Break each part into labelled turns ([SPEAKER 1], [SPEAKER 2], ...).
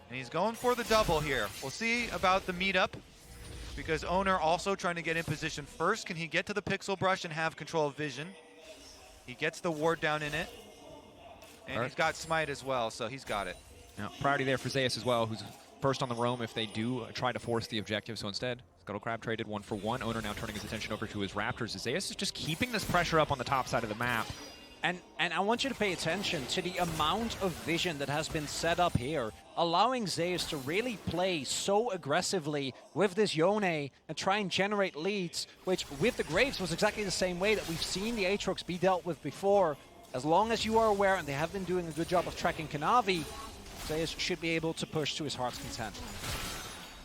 [SPEAKER 1] And he's going for the double here. We'll see about the meetup, because Owner also trying to get in position first. Can he get to the pixel brush and have control of vision? He gets the ward down in it. And he's got smite as well, so he's got it.
[SPEAKER 2] Yeah, priority there for Zeus as well, who's first on the roam if they do try to force the objective. So instead, Scuttle Crab traded 1 for 1. Owner now turning his attention over to his Raptors. Zeus is just keeping this pressure up on the top side of the map.
[SPEAKER 3] And I want you to pay attention to the amount of vision that has been set up here, allowing Zeus to really play so aggressively with this Yone and try and generate leads, which with the Graves was exactly the same way that we've seen the Aatrox be dealt with before. As long as you are aware, and they have been doing a good job of tracking Kanavi, Zeus should be able to push to his heart's content.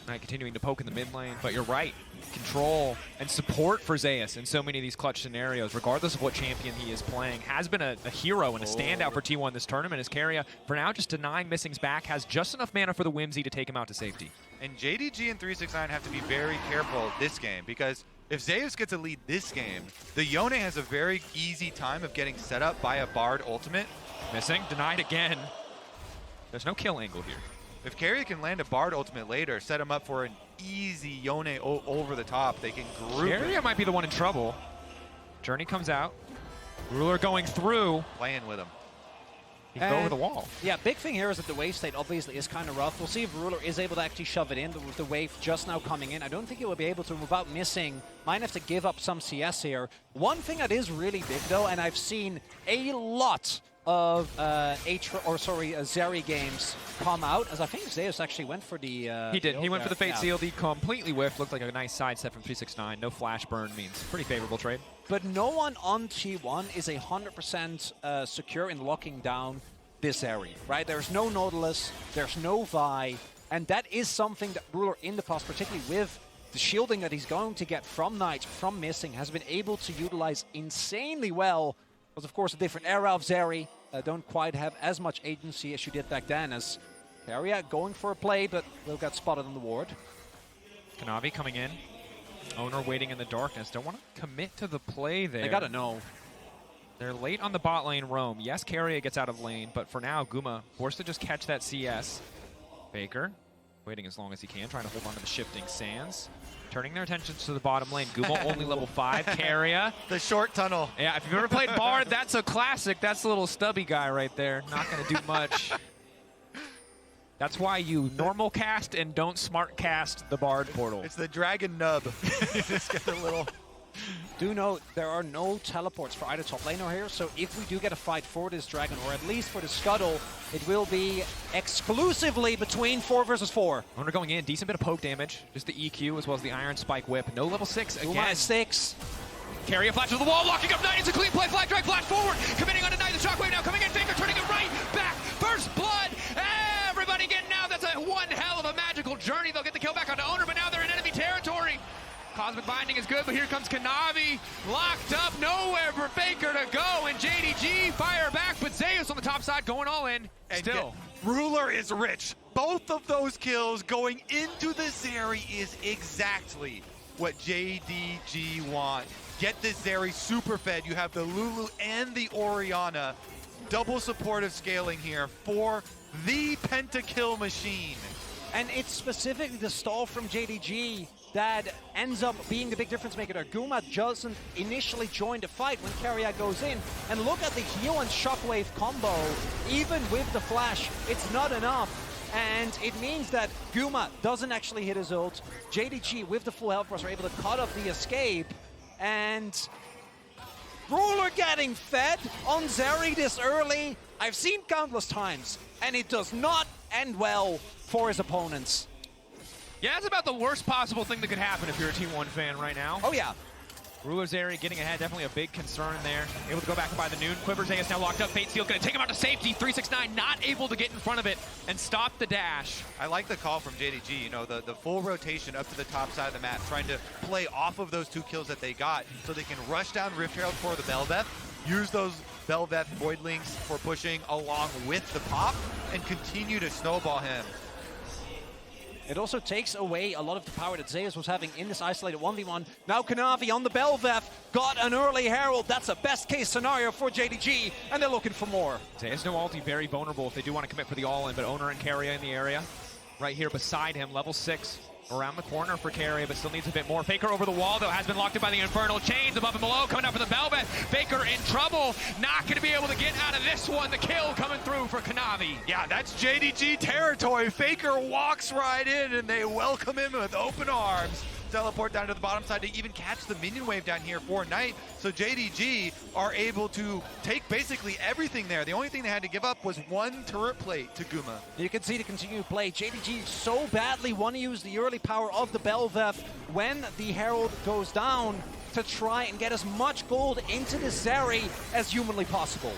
[SPEAKER 2] Right, continuing to poke in the mid lane, but you're right. Control and support for Zeus in so many of these clutch scenarios, regardless of what champion he is playing, has been a hero and a standout for T1 this tournament. As Keria, for now, just denying Missing's back, has just enough mana for the Whimsy to take him out to safety.
[SPEAKER 1] And JDG and 369 have to be very careful this game, because if Zeus gets a lead this game, the Yone has a very easy time of getting set up by a Bard ultimate.
[SPEAKER 2] Missing, denied again. There's no kill angle here.
[SPEAKER 1] If Keria can land a Bard ultimate later, set him up for an easy Yone over the top, they can group
[SPEAKER 2] Keria
[SPEAKER 1] it.
[SPEAKER 2] might be the one in trouble. Journey comes out. Ruler going through.
[SPEAKER 1] Playing with him.
[SPEAKER 2] He can go over the wall.
[SPEAKER 3] Yeah, big thing here is that the wave state obviously is kind of rough. We'll see if Ruler is able to actually shove it in with the wave just now coming in. I don't think he will be able to without missing. Might have to give up some CS here. One thing that is really big though, and I've seen a lot of Zeri games come out, as I think Zeus actually went for the...
[SPEAKER 2] He did. He went for the Fate
[SPEAKER 3] yeah.
[SPEAKER 2] Seal. He completely whiffed. Looked like a nice side step from 369. No flash burn means pretty favorable trade.
[SPEAKER 3] But no one on T1 is 100% secure in locking down this area, right? There's no Nautilus, there's no Vi, and that is something that Ruler in the past, particularly with the shielding that he's going to get from Knight, from Missing, has been able to utilize insanely well. It was, of course, a different era of Zeri. Don't quite have as much agency as you did back then, as Keria going for a play, but will get spotted on the ward.
[SPEAKER 2] Kanavi coming in. Owner waiting in the darkness. Don't want to commit to the play there.
[SPEAKER 3] They gotta know.
[SPEAKER 2] They're late on the bot lane roam. Yes, Keria gets out of lane, but for now, Guma forced to just catch that CS. Baker waiting as long as he can, trying to hold on to the shifting sands. Turning their attention to the bottom lane. Guma only level 5. Keria.
[SPEAKER 1] The short tunnel.
[SPEAKER 2] Yeah, if you've ever played Bard, that's a classic. That's the little stubby guy right there. Not going to do much. That's why you normal cast and don't smart cast the Bard portal.
[SPEAKER 1] It's the dragon nub. You just get a little...
[SPEAKER 3] Do note, there are no teleports for either top laner here, so if we do get a fight for this dragon, or at least for the Scuttle, it will be exclusively between 4 versus 4.
[SPEAKER 2] Owner going in, decent bit of poke damage. Just the EQ as well as the Iron Spike Whip. No level 6 again.
[SPEAKER 3] Guma 6.
[SPEAKER 2] Keria flash to the wall, locking up Knight. It's a clean play. Flag drag, flash forward. Committing on a Knight. The shockwave now coming in. Faker turning it right back. First blood. Everybody getting out. That's a one hell of a magical journey. They'll get the kill back onto Owner, but now they're in enemy territory. Cosmic Binding is good, but here comes Kanavi. Locked up, nowhere for Faker to go, and JDG fire back, but Zeus on the top side going all in.
[SPEAKER 1] And
[SPEAKER 2] still.
[SPEAKER 1] Ruler is rich. Both of those kills going into the Zeri is exactly what JDG want. Get this Zeri super fed. You have the Lulu and the Orianna. Double supportive scaling here for the pentakill machine.
[SPEAKER 3] And it's specifically the stall from JDG that ends up being the big difference maker there. Guma doesn't initially join the fight when Keria goes in. And look at the heal and shockwave combo. Even with the flash, it's not enough. And it means that Guma doesn't actually hit his ult. JDG with the full health brush are able to cut off the escape. And Ruler getting fed on Zeri this early. I've seen countless times, and it does not end well for his opponents.
[SPEAKER 2] Yeah, that's about the worst possible thing that could happen if you're a T1 fan right now.
[SPEAKER 3] Oh yeah.
[SPEAKER 2] Ruler's area getting ahead, definitely a big concern there. Able to go back and buy the noon. Quiver Zeus now locked up. Fate Seal gonna take him out to safety. 369 not able to get in front of it and stop the dash.
[SPEAKER 1] I like the call from JDG, you know, the full rotation up to the top side of the map, trying to play off of those 2 kills that they got so they can rush down Rift Herald for the Bel'Veth, use those Bel'Veth Voidlings for pushing along with the pop, and continue to snowball him.
[SPEAKER 3] It also takes away a lot of the power that Zeus was having in this isolated 1v1. Now Kanavi on the Bel'Veth got an early Herald. That's a best case scenario for JDG, and they're looking for more.
[SPEAKER 2] Zeus no ulti, very vulnerable if they do want to commit for the all-in, but Owner and Keria in the area. right here beside him, level 6. Around the corner for Carrier, but still needs a bit more. Faker over the wall, though, has been locked in by the Infernal Chains above and below, coming up for the Velvet. Faker in trouble, not going to be able to get out of this one. The kill coming through for Kanavi.
[SPEAKER 1] Yeah, that's JDG territory. Faker walks right in, and they welcome him with open arms. Teleport down to the bottom side to even catch the minion wave down here for Knight. So JDG are able to take basically everything there. The only thing they had to give up was one turret plate to Guma.
[SPEAKER 3] You can see the continued play. JDG so badly want to use the early power of the Bel'Veth when the Herald goes down to try and get as much gold into the Zeri as humanly possible.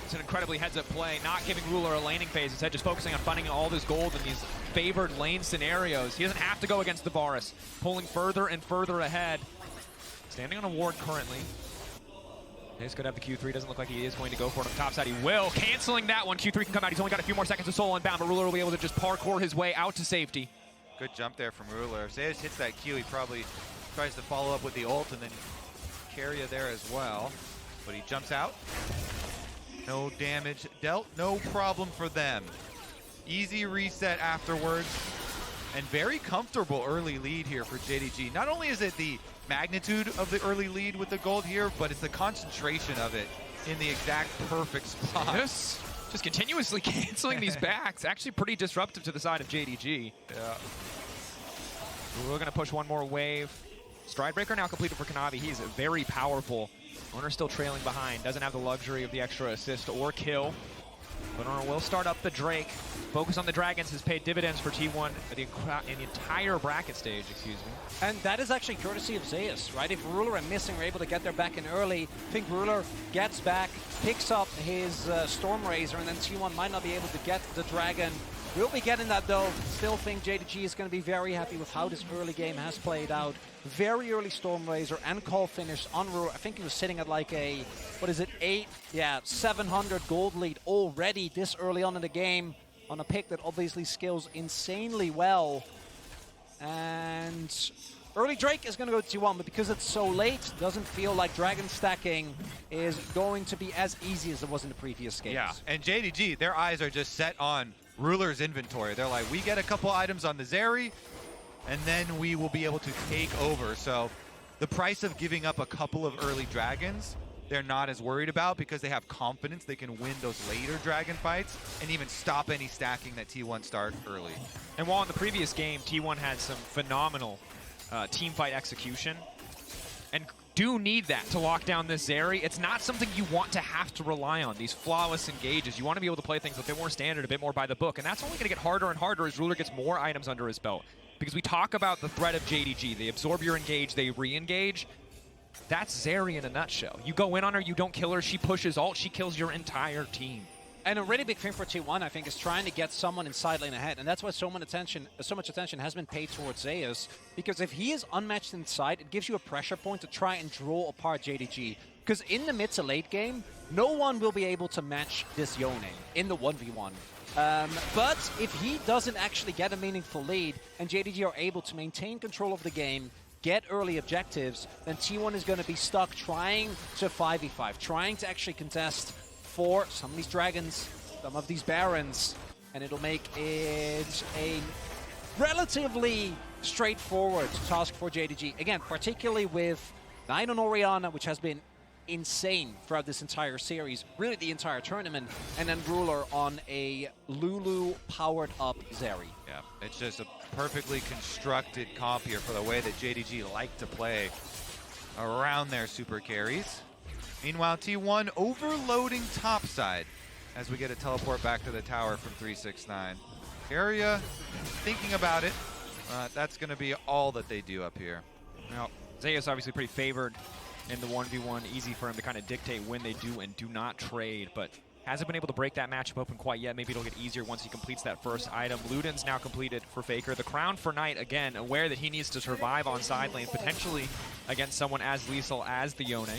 [SPEAKER 2] It's an incredibly heads-up play, not giving Ruler a laning phase, instead just focusing on finding all this gold in these favored lane scenarios. He doesn't have to go against the Varus, pulling further and further ahead. Standing on a ward currently. He's going to have the Q3, doesn't look like he is going to go for it on the top side. He will, canceling that one. Q3 can come out, he's only got a few more seconds of soul unbound, but Ruler will be able to just parkour his way out to safety.
[SPEAKER 1] Good jump there from Ruler. If Zeus hits that Q, he probably tries to follow up with the ult and then carry it there as well. But he jumps out. No damage dealt, no problem for them. Easy reset afterwards, and very comfortable early lead here for JDG. Not only is it the magnitude of the early lead with the gold here, but it's the concentration of it in the exact perfect spot.
[SPEAKER 2] Yes. Just continuously canceling these backs. Actually pretty disruptive to the side of JDG.
[SPEAKER 1] Yeah.
[SPEAKER 2] We're going to push one more wave. Stridebreaker now completed for Kanavi. He's very powerful. Owner still trailing behind. Doesn't have the luxury of the extra assist or kill. But Owner will start up the Drake. Focus on the Dragons has paid dividends for T1 in the entire bracket stage, excuse me.
[SPEAKER 3] And that is actually courtesy of Zeus, right? If Ruler and Missing are able to get their back in early, I think Ruler gets back, picks up his Stormrazor, and then T1 might not be able to get the Dragon. We'll be getting that though. Still think JDG is going to be very happy with how this early game has played out. Very early Stormrazor and call finish on Ruler. I think he was sitting at like a, 700 gold lead already this early on in the game on a pick that obviously scales insanely well. And early Drake is going to go to T1, but because it's so late, doesn't feel like Dragon stacking is going to be as easy as it was in the previous games.
[SPEAKER 1] Yeah, and JDG, their eyes are just set on Ruler's inventory. They're like, we get a couple items on the Zeri, and then we will be able to take over. So the price of giving up a couple of early dragons, they're not as worried about because they have confidence they can win those later dragon fights and even stop any stacking that T1 start early.
[SPEAKER 2] And while in the previous game, T1 had some phenomenal team fight execution, and do need that to lock down this Zeri, it's not something you want to have to rely on, these flawless engages. You want to be able to play things a bit more standard, a bit more by the book, and that's only going to get harder and harder as Ruler gets more items under his belt. Because we talk about the threat of JDG. They absorb your engage, they re-engage. That's Zeri in a nutshell. You go in on her, you don't kill her, she pushes ult, she kills your entire team.
[SPEAKER 3] And a really big thing for T1, I think, is trying to get someone in side lane ahead. And that's why so much attention has been paid towards Zeus. Because if he is unmatched inside, it gives you a pressure point to try and draw apart JDG. Because in the mid to late game, no one will be able to match this Yone in the 1v1. But if he doesn't actually get a meaningful lead, and JDG are able to maintain control of the game, get early objectives, then T1 is going to be stuck trying to 5v5, trying to actually contest for some of these dragons, some of these barons, and it'll make it a relatively straightforward task for JDG. Again, particularly with Nine on Orianna, which has been insane throughout this entire series, really the entire tournament, and then Ruler on a Lulu powered up Zeri.
[SPEAKER 1] Yeah, it's just a perfectly constructed comp here for the way that JDG like to play around their super carries. Meanwhile, T1 overloading topside as we get a teleport back to the tower from 369. Area thinking about it. That's going to be all that they do up here.
[SPEAKER 2] Now, Zeus obviously pretty favored in the 1v1. Easy for him to kind of dictate when they do and do not trade, but hasn't been able to break that matchup open quite yet. Maybe it'll get easier once he completes that first item. Luden's now completed for Faker. The crown for Knight, again, aware that he needs to survive on side lane, potentially against someone as lethal as the Yone.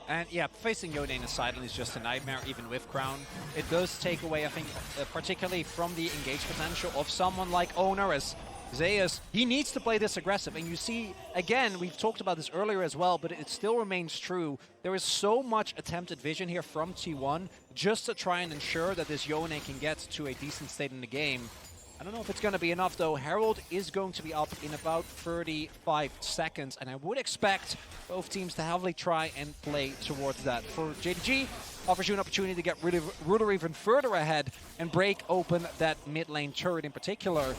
[SPEAKER 3] And yeah, facing Yone in the side lane is just a nightmare, even with Crown. It does take away, I think, particularly from the engage potential of someone like Owner, as Zeus, he needs to play this aggressive. And you see, again, we've talked about this earlier as well, but it still remains true. There is so much attempted vision here from T1 just to try and ensure that this Yone can get to a decent state in the game. I don't know if it's going to be enough, though. Herald is going to be up in about 35 seconds, and I would expect both teams to heavily try and play towards that. For JDG, offers you an opportunity to get rid of Ruler even further ahead and break open that mid lane turret in particular.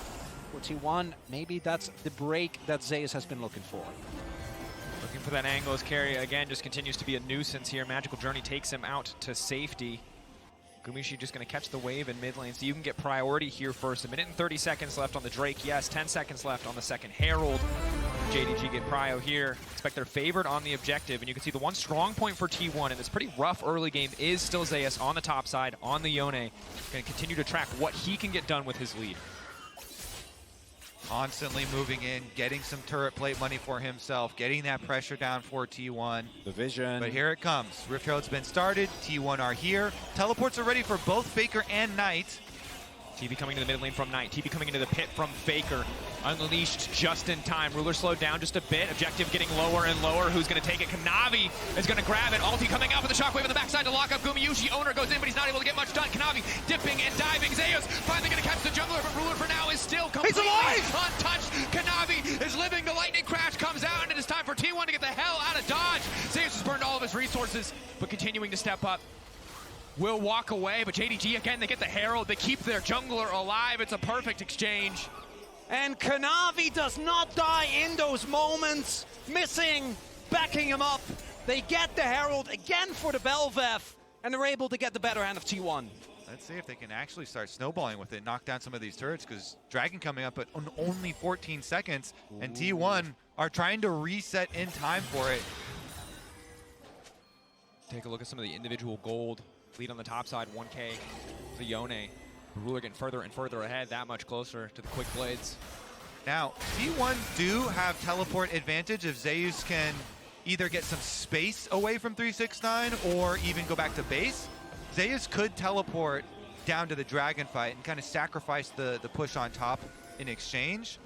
[SPEAKER 3] For T1, maybe that's the break that Zeus has been looking for.
[SPEAKER 2] Looking for that angle as Carry, again, just continues to be a nuisance here. Magical Journey takes him out to safety. Gumiushi just going to catch the wave in mid lane, so you can get priority here first. A minute and 30 seconds left on the Drake, yes. 10 seconds left on the second Herald. JDG get prio here. Expect they're favored on the objective, and you can see the one strong point for T1 in this pretty rough early game is still Zeus on the top side, on the Yone. Going to continue to track what he can get done with his lead.
[SPEAKER 1] Constantly moving in, getting some turret plate money for himself, getting that pressure down for T1.
[SPEAKER 3] The vision.
[SPEAKER 1] But here it comes. Rift Herald's been started. T1 are here. Teleports are ready for both Faker and Knight.
[SPEAKER 2] TB coming to the mid lane from Knight. TB coming into the pit from Faker. Unleashed just in time. Ruler slowed down just a bit. Objective getting lower and lower. Who's going to take it? Kanavi is going to grab it. Ulti coming out with the shockwave on the backside to lock up Gumiushi. Owner goes in, but he's not able to get much done. Kanavi dipping and diving. Zeus finally going to catch the jungler, but Ruler for now is still completely untouched. Kanavi is living. The lightning crash comes out, and it is time for T1 to get the hell out of Dodge. Zeus has burned all of his resources, but continuing to step up. Will walk away, but JDG again, they get the Herald. They keep their jungler alive. It's a perfect exchange.
[SPEAKER 3] And Kanavi does not die in those moments. Missing, backing him up. They get the Herald again for the Bel'Veth, and they're able to get the better hand of T1.
[SPEAKER 1] Let's see if they can actually start snowballing with it, knock down some of these turrets, because Dragon coming up at only 14 seconds, and T1 are trying to reset in time for it.
[SPEAKER 2] Take a look at some of the individual gold. Lead on the top side, 1K for Yone. Ruler getting further and further ahead, that much closer to the quick blades.
[SPEAKER 1] Now, T1 do have teleport advantage if Zeus can either get some space away from 369 or even go back to base. Zeus could teleport down to the Dragon fight and kind of sacrifice the push on top in exchange.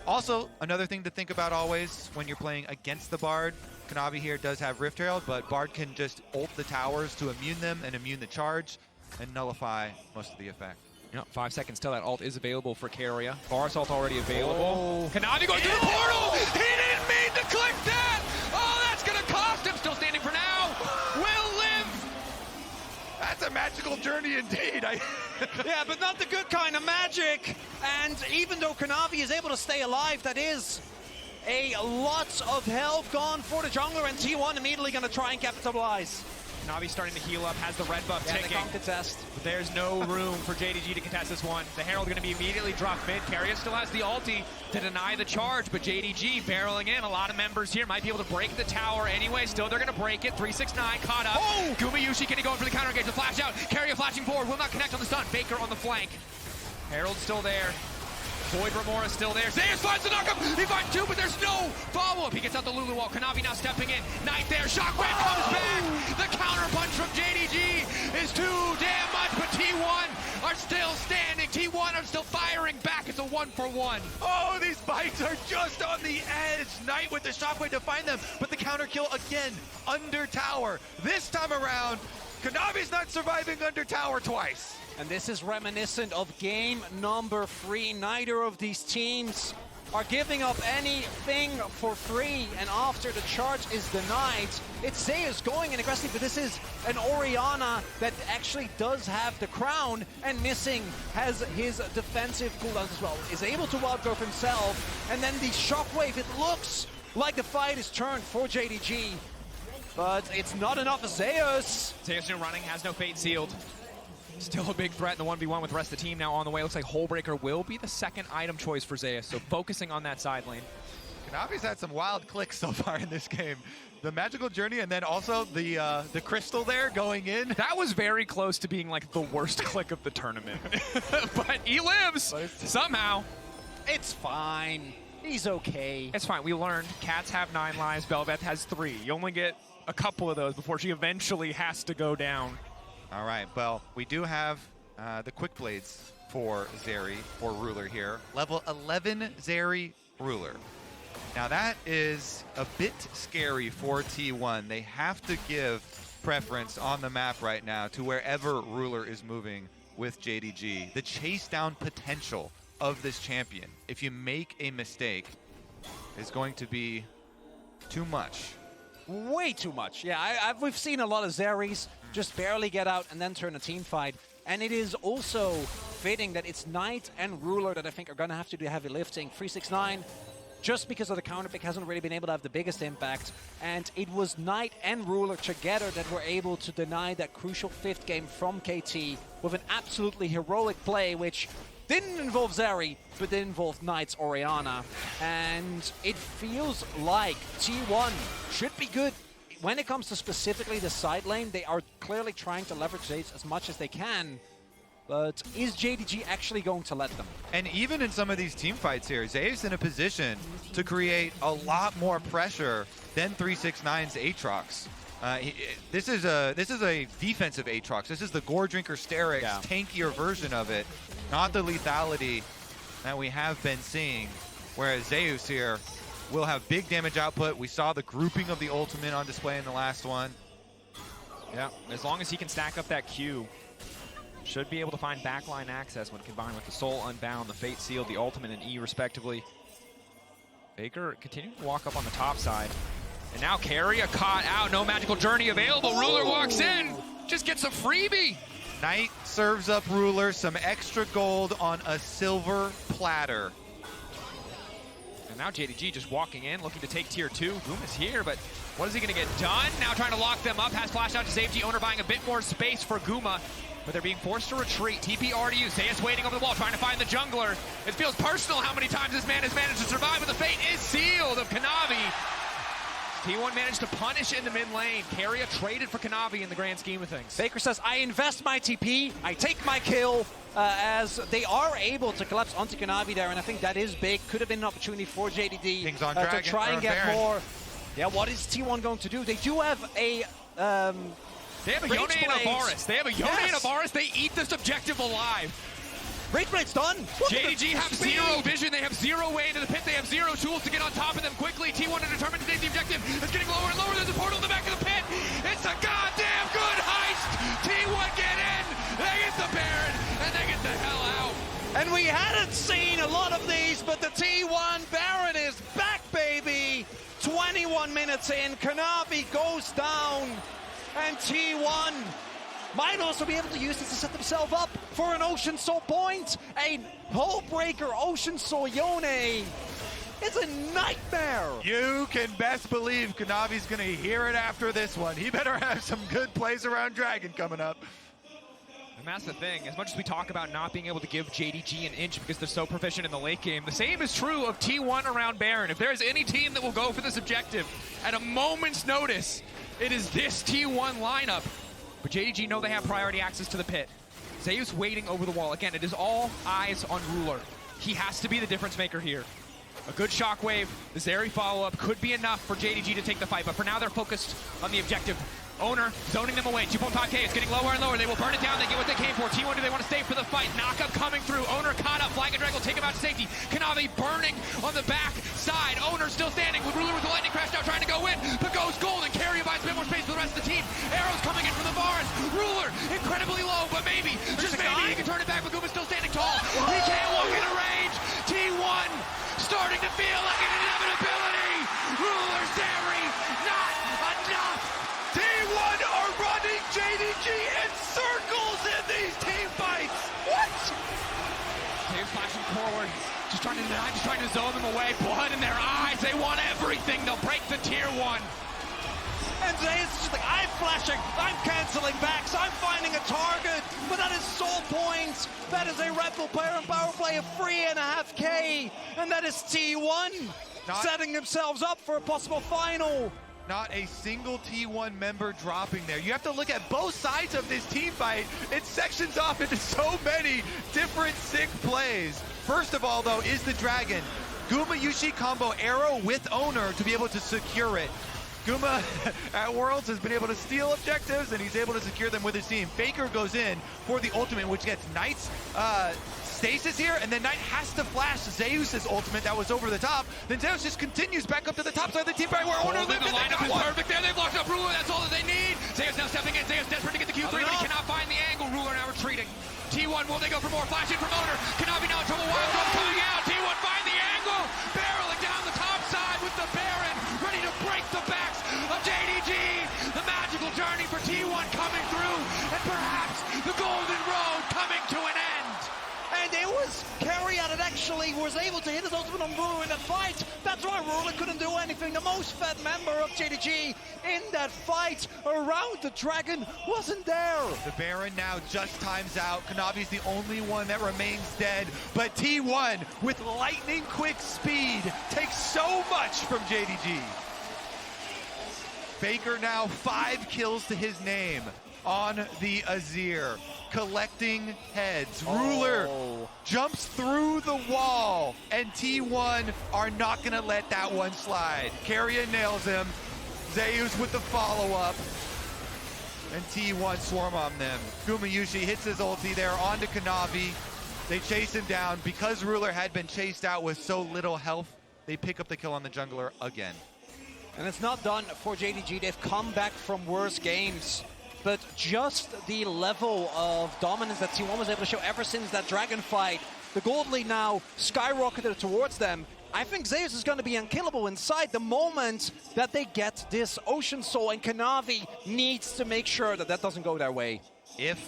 [SPEAKER 1] Also, another thing to think about always when you're playing against the Bard, Kanavi here does have Rift Herald, but Bard can just ult the towers to immune them and immune the charge and nullify most of the effect.
[SPEAKER 2] Yeah, 5 seconds till that ult is available for Keria. Boris ult already available. Kanavi going through the portal! He didn't mean to click that! Oh, that's gonna cost him! Still standing for now! Will live!
[SPEAKER 1] That's a magical journey indeed.
[SPEAKER 3] Yeah, but not the good kind of magic. And even though Kanavi is able to stay alive, that is a lot of health gone for the jungler, and T1 immediately going to try and capitalize.
[SPEAKER 2] Navi starting to heal up, has the red buff ticking.
[SPEAKER 3] They can't contest.
[SPEAKER 2] But there's no room for JDG to contest this one. The Herald going to be immediately dropped mid. Keria still has the ulti to deny the charge, but JDG barreling in. A lot of members here might be able to break the tower anyway. Still, they're going to break it. 369 caught up. Oh! Gumiushi can go for the counter engage. The flash out. Keria flashing forward. Will not connect on the stun. Baker on the flank. Herald still there. Void Remora still there. Zeus finds the knockup. He finds two, but there's no follow-up. He gets out the Lulu wall. Kanavi now stepping in. Knight there. Shockwave comes back. The counter punch from JDG is too damn much, but T1 are still standing. T1 are still firing back. It's a 1-for-1.
[SPEAKER 1] Oh, these bites are just on the edge. Knight with the shockwave to find them, but the counter kill again under tower. This time around, Kanavi's not surviving under tower twice.
[SPEAKER 3] And this is reminiscent of game number 3. Neither of these teams are giving up anything for free, and after the charge is denied, it's Zeus going in aggressively, but this is an Orianna that actually does have the crown, and Missing has his defensive cooldowns as well. Is able to wildgrowth himself, and then the shockwave, it looks like the fight is turned for JDG, but it's not enough for Zeus.
[SPEAKER 2] Zeus now running, has no fate sealed. Still a big threat in the 1v1 with the rest of the team now on the way. Looks like Hullbreaker will be the second item choice for Zeus, so focusing on that side lane.
[SPEAKER 1] Kanavi's had some wild clicks so far in this game. The magical journey and then also the crystal there going in.
[SPEAKER 2] That was very close to being like the worst click of the tournament. But he lives somehow.
[SPEAKER 3] It's fine. He's okay.
[SPEAKER 2] It's fine. We learned cats have 9 lives. Bel'Veth has 3. You only get a couple of those before she eventually has to go down.
[SPEAKER 1] All right, well, we do have the quick blades for Zeri, or Ruler here. Level 11 Zeri, Ruler. Now that is a bit scary for T1. They have to give preference on the map right now to wherever Ruler is moving with JDG. The chase down potential of this champion, if you make a mistake, is going to be too much.
[SPEAKER 3] Way too much. Yeah, we've seen a lot of Zeris just barely get out and then turn a team fight. And it is also fitting that it's Knight and Ruler that I think are going to have to do heavy lifting. 369, just because of the counter pick, hasn't really been able to have the biggest impact. And it was Knight and Ruler together that were able to deny that crucial 5th game from KT with an absolutely heroic play, which didn't involve Zeri, but did involve Knight's Orianna. And it feels like T1 should be good. When it comes to specifically the side lane, they are clearly trying to leverage Zaze as much as they can. But is JDG actually going to let them?
[SPEAKER 1] And even in some of these team fights here, Zave's in a position to create a lot more pressure than 369's Aatrox. This is a defensive Aatrox. This is the Gore Drinker Sterix, tankier version of it, not the lethality that we have been seeing. Whereas Zeus here will have big damage output. We saw the grouping of the ultimate on display in the last one.
[SPEAKER 2] Yeah, as long as he can stack up that Q, should be able to find backline access when combined with the Soul Unbound, the Fate Sealed, the Ultimate, and E respectively. Faker continuing to walk up on the top side. And now Keria caught out, no magical journey available. Ruler walks in, just gets a freebie.
[SPEAKER 1] Knight serves up Ruler some extra gold on a silver platter.
[SPEAKER 2] And now JDG just walking in, looking to take tier 2. Guma's here, but what is he going to get done? Now trying to lock them up, has flashed out to safety. Owner buying a bit more space for Guma, but they're being forced to retreat. TP already used. Zeus waiting over the wall, trying to find the jungler. It feels personal how many times this man has managed to survive, but the fate is sealed of Kanavi. T1 managed to punish in the mid lane. Keria traded for Kanavi in the grand scheme of things.
[SPEAKER 3] Faker says, I invest my TP, I take my kill, as they are able to collapse onto Kanavi there, and I think that is big. Could have been an opportunity for JDD
[SPEAKER 1] Kings on
[SPEAKER 3] to
[SPEAKER 1] Dragon,
[SPEAKER 3] try and get
[SPEAKER 1] Baron.
[SPEAKER 3] more. Yeah, what is T1 going to do? They do have a...
[SPEAKER 2] They have a Yone and a Varus. They have a Yone and a Varus. They eat this objective alive.
[SPEAKER 3] Rage Blade's done.
[SPEAKER 2] JDG have zero vision. They have zero way into the pit. They have zero tools to get on top of them quickly. T1 are determined to take the objective. It's getting lower and lower. There's a portal in the back of the pit. It's a goddamn good heist. T1 get in. They get the Baron, and they get the hell out.
[SPEAKER 3] And we hadn't seen a lot of these, but the T1 Baron is back, baby. 21 minutes in, Kanavi goes down, and T1 might also be able to use this to set themselves up for an Ocean Soul point. A Hullbreaker Ocean Soul Yone. It's a nightmare.
[SPEAKER 1] You can best believe Kanavi's going to hear it after this one. He better have some good plays around Dragon coming up.
[SPEAKER 2] And that's the thing, as much as we talk about not being able to give JDG an inch because they're so proficient in the late game, the same is true of T1 around Baron. If there's any team that will go for this objective at a moment's notice, it is this T1 lineup. But JDG know they have priority access to the pit. Zeus waiting over the wall. Again, it is all eyes on Ruler. He has to be the difference maker here. A good shockwave, the Zeri follow-up could be enough for JDG to take the fight, but for now they're focused on the objective. Owner zoning them away. 2.5k is getting lower and lower. They will burn it down. They get what they came for. T1, do they want to stay for the fight? Knockup coming through. Owner caught up. Flag and Drag will take him out to safety. Kanavi burning on the back side. Owner still standing with Ruler with the lightning crash now trying to go in, but goes gold, and Keria buys a bit more space for the rest of the team. Arrows coming in from the Varus. Ruler incredibly low, but maybe, just maybe, he can turn it back, but Guma's still standing tall. He can't walk into range. T1 starting to feel like an inevitability. Ruler, Zeri, not enough.
[SPEAKER 1] T1 are running JDG in circles in these team fights. What?
[SPEAKER 2] Dave's flashing forward, just trying to deny, just trying to zone them away. Blood in their eyes. They want everything. They'll break the tier 1.
[SPEAKER 3] And Zeus is just like, I'm flashing, I'm canceling backs, I'm finding a target, but that is soul points. That is a Red Bull player and power play of 3.5k, and that is T1 setting themselves up for a possible final.
[SPEAKER 1] Not a single T1 member dropping there. You have to look at both sides of this team fight. It sections off into so many different sick plays. First of all, though, is the Dragon. Guma Yushi combo arrow with Owner to be able to secure it. Guma at Worlds has been able to steal objectives, and he's able to secure them with his team. Faker goes in for the ultimate, which gets Knight's stasis here, and then Knight has to flash Zeus's ultimate that was over the top. Then Zeus just continues back up to the top side of the team, right where Owner lived.
[SPEAKER 2] The lineup is perfect there. They've locked up Ruler. That's all that they need. Zeus now stepping in. Zeus desperate to get the Q3, but he cannot find the angle. Ruler now retreating. T1, will they go for more? Flashing from Owner. Kanavi now in trouble. Wild Throw coming out. T1 find the angle. Barreling down the top side with the Baron, ready to break the backs of JDG. The magical journey for T1 coming through, and perhaps the golden road coming to an end.
[SPEAKER 3] And it was Carrier that actually was able to hit his ultimate on Ruler in that fight. That's why Ruler couldn't do anything. The most fed member of JDG in that fight around the dragon wasn't there.
[SPEAKER 1] The Baron now just times out. Kanavi's the only one that remains dead, but T1 with lightning quick speed takes so much from JDG. Faker now 5 kills to his name on the Azir, collecting heads. Ruler jumps through the wall, and T1 are not gonna let that one slide. Carrier nails him. Zeus with the follow-up, and T1 swarm on them. Gumayushi hits his ulti there onto Kanavi. They chase him down. Because Ruler had been chased out with so little health, they pick up the kill on the jungler again.
[SPEAKER 3] And it's not done for JDG. They've come back from worse games. But just the level of dominance that T1 was able to show ever since that dragon fight, the gold lead now skyrocketed towards them. I think Zeus is going to be unkillable inside the moment that they get this Ocean Soul, and Kanavi needs to make sure that that doesn't go their way.
[SPEAKER 1] If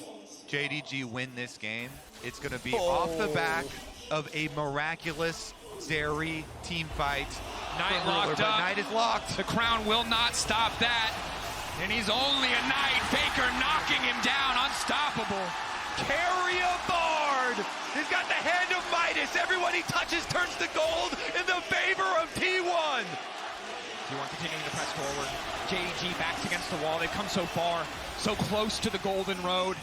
[SPEAKER 1] JDG win this game, it's going to be off the back of a miraculous Zeri team fight.
[SPEAKER 2] Knight locked up.
[SPEAKER 1] Knight is locked.
[SPEAKER 2] The crown will not stop that. And he's only a Knight. Faker knocking him down, unstoppable.
[SPEAKER 1] Carrier Bard! He's got the hand of Midas. Everyone he touches turns to gold in the favor of T1.
[SPEAKER 2] T1 continuing to press forward. JDG backs against the wall. They've come so far, so close to the golden road.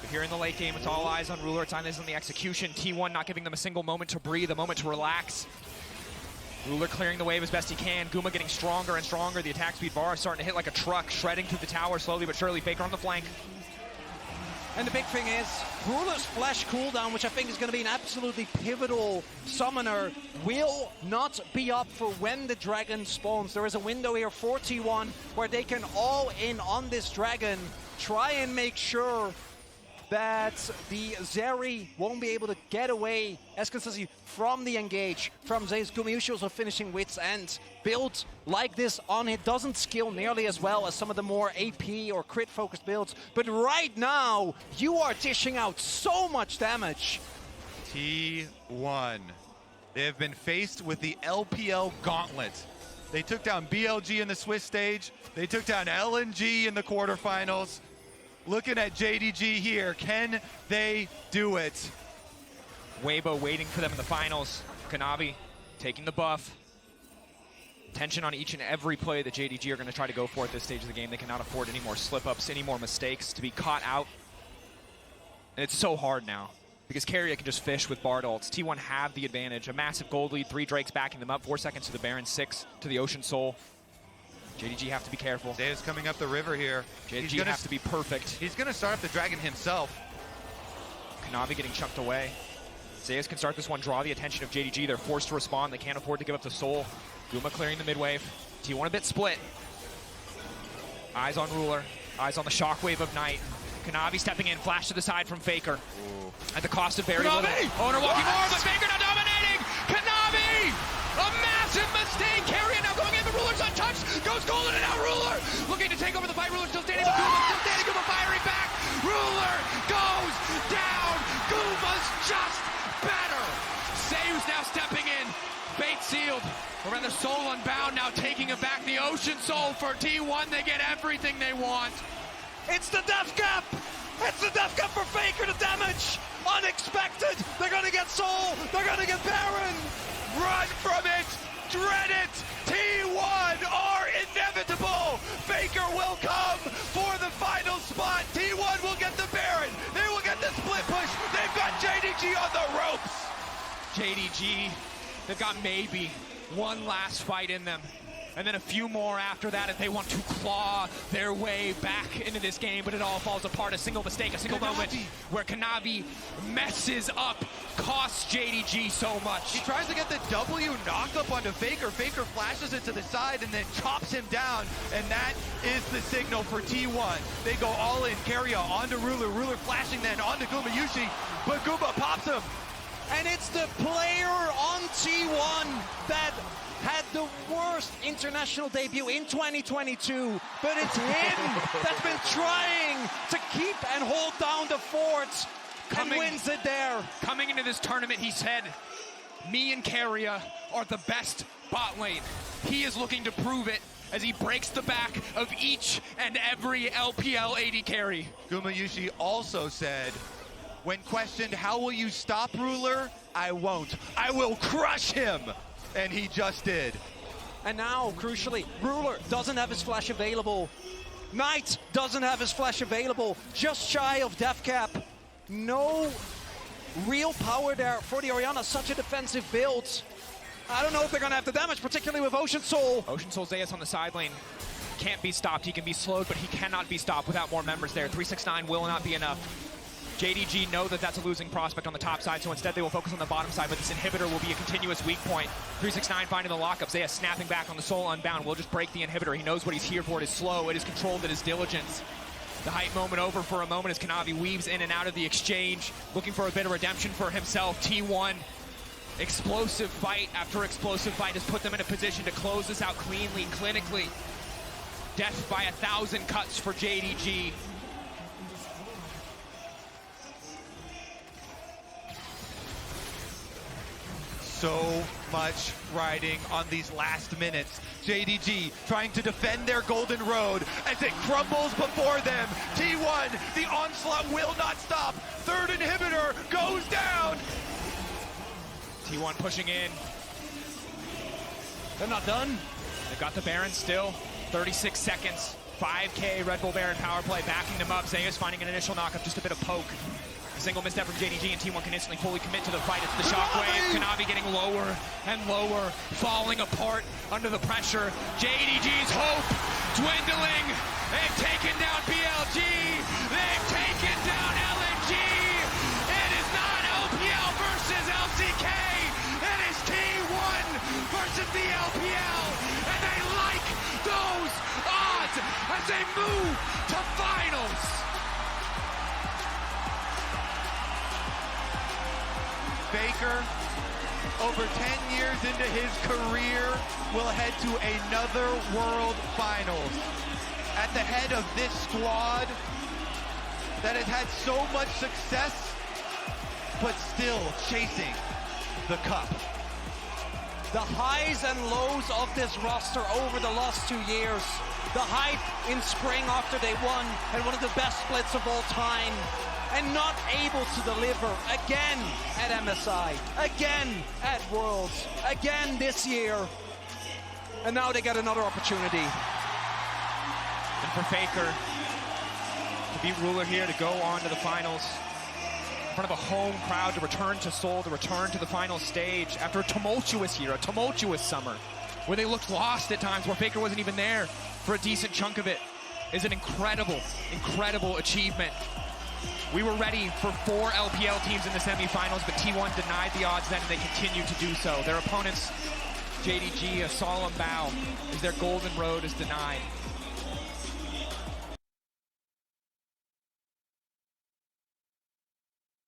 [SPEAKER 2] But here in the late game, it's all eyes on Ruler. It's eyes on the execution. T1 not giving them a single moment to breathe, a moment to relax. Ruler clearing the wave as best he can. Guma getting stronger and stronger. The attack speed bar is starting to hit like a truck, shredding through the tower slowly but surely. Faker on the flank.
[SPEAKER 3] And the big thing is, Ruler's flash cooldown, which I think is going to be an absolutely pivotal summoner, will not be up for when the dragon spawns. There is a window here for T1 where they can all in on this dragon, try and make sure that the Zeri won't be able to get away as consistently from the engage from Zeus. Gumayushi also finishing wit's end. Build like this on it doesn't skill nearly as well as some of the more AP or crit focused builds, but right now you are dishing out so much damage.
[SPEAKER 1] T1. They have been faced with the LPL gauntlet. They took down BLG in the Swiss stage. They took down LNG in the quarterfinals. Looking at JDG here, can they do it?
[SPEAKER 2] Weibo waiting for them in the finals. Kanavi taking the buff. Tension on each and every play that JDG are going to try to go for at this stage of the game. They cannot afford any more slip-ups, any more mistakes to be caught out. And it's so hard now because Carrier can just fish with Bard ults. T1 have the advantage. A massive gold lead, 3 Drakes backing them up, 4 seconds to the Baron, 6 to the Ocean Soul. JDG have to be careful.
[SPEAKER 1] Zeus coming up the river here.
[SPEAKER 2] JDG has to be perfect.
[SPEAKER 1] He's going to start up the dragon himself.
[SPEAKER 2] Kanavi getting chunked away. Zeus can start this one, draw the attention of JDG. They're forced to respond. They can't afford to give up the soul. Guma clearing the mid wave. T1 a bit split. Eyes on Ruler. Eyes on the shockwave of Knight. Kanavi stepping in, flash to the side from Faker. Ooh. At the cost of very little. Owner walking more, but Faker now dominating! Kanavi! A massive mistake! Carrier now going in, the Ruler's untouched! Goes golden and now Ruler! Looking to take over the fight, Ruler still standing, but Guma's still standing, Guma firing back! Ruler goes down! Guma's just better! Zeus now stepping in, fate sealed. Or rather, Soul Unbound now taking it back. The Ocean Soul for T1, they get everything they want.
[SPEAKER 3] It's the death cap! It's the death cap for Faker, the damage! Unexpected! They're gonna get Soul! They're gonna get Baron!
[SPEAKER 1] Run from it! Dread it! T1 are inevitable! Faker will come for the final spot! T1 will get the Baron! They will get the split push! They've got JDG on the ropes!
[SPEAKER 2] JDG, they've got maybe one last fight in them. and then a few more after that if they want to claw their way back into this game, but it all falls apart. A single mistake, a single moment where Kanavi messes up, costs JDG so much.
[SPEAKER 1] He tries to get the W knocked up onto Faker. Faker flashes it to the side and then chops him down, and that is the signal for T1. They go all in, Keria onto Ruler, Ruler flashing then onto Gumayushi, but Guma pops him.
[SPEAKER 3] And it's the player on T1 that had the worst international debut in 2022, but it's him that's been trying to keep and hold down the fort and wins it there.
[SPEAKER 2] Coming into this tournament, he said, me and Keria are the best bot lane. He is looking to prove it as he breaks the back of each and every LPL AD carry.
[SPEAKER 1] Gumayushi also said, when questioned, how will you stop Ruler? I won't. I will crush him. And he just did.
[SPEAKER 3] And now, crucially, Ruler doesn't have his flash available. Knight doesn't have his flash available. Just shy of death cap. No real power there for the Orianna. Such a defensive build. I don't know if they're gonna have the damage, particularly with Ocean Soul.
[SPEAKER 2] Ocean Soul Zeus on the side lane. Can't be stopped. He can be slowed, but he cannot be stopped without more members there. 369 will not be enough. JDG know that that's a losing prospect on the top side, so instead they will focus on the bottom side, but this inhibitor will be a continuous weak point. 369 finding the lockup. Zeus snapping back on the Soul Unbound. Will just break the inhibitor. He knows what he's here for. It is slow. It is controlled. It is diligence. The hype moment over for a moment as Kanavi weaves in and out of the exchange, looking for a bit of redemption for himself. T1, explosive fight after explosive fight has put them in a position to close this out cleanly, clinically. Death by 1,000 cuts for JDG.
[SPEAKER 1] So much riding on these last minutes. JDG trying to defend their golden road as it crumbles before them. T1, the onslaught will not stop. Third inhibitor goes down.
[SPEAKER 2] T1 pushing in.
[SPEAKER 3] They're not done.
[SPEAKER 2] They've got the Baron still. 36 seconds. 5K Red Bull Baron power play backing them up. Zeus finding an initial knockup, just a bit of poke. Single misstep from JDG and T1 can instantly fully commit to the fight. It's the shockwave. Kanavi getting lower and lower, falling apart under the pressure. JDG's hope dwindling. They've taken down BLG. They've taken down LNG. It is not LPL versus LCK. It is T1 versus the LPL. And they like those odds as they move to finals.
[SPEAKER 1] Faker, over 10 years into his career, will head to another World Finals. At the head of this squad that has had so much success, but still chasing the cup.
[SPEAKER 3] The highs and lows of this roster over the last 2 years. The hype in spring after they won, and one of the best splits of all time. And not able to deliver again at MSI, again at Worlds, again this year. And now they get another opportunity.
[SPEAKER 2] And for Faker to beat Ruler here, to go on to the finals, in front of a home crowd, to return to Seoul, to return to the final stage after a tumultuous year, a tumultuous summer, where they looked lost at times, where Faker wasn't even there for a decent chunk of it, is an incredible, incredible achievement. We were ready for 4 LPL teams in the semifinals, but T1 denied the odds then, and they continue to do so. Their opponents, JDG, a solemn bow, as their golden road is denied.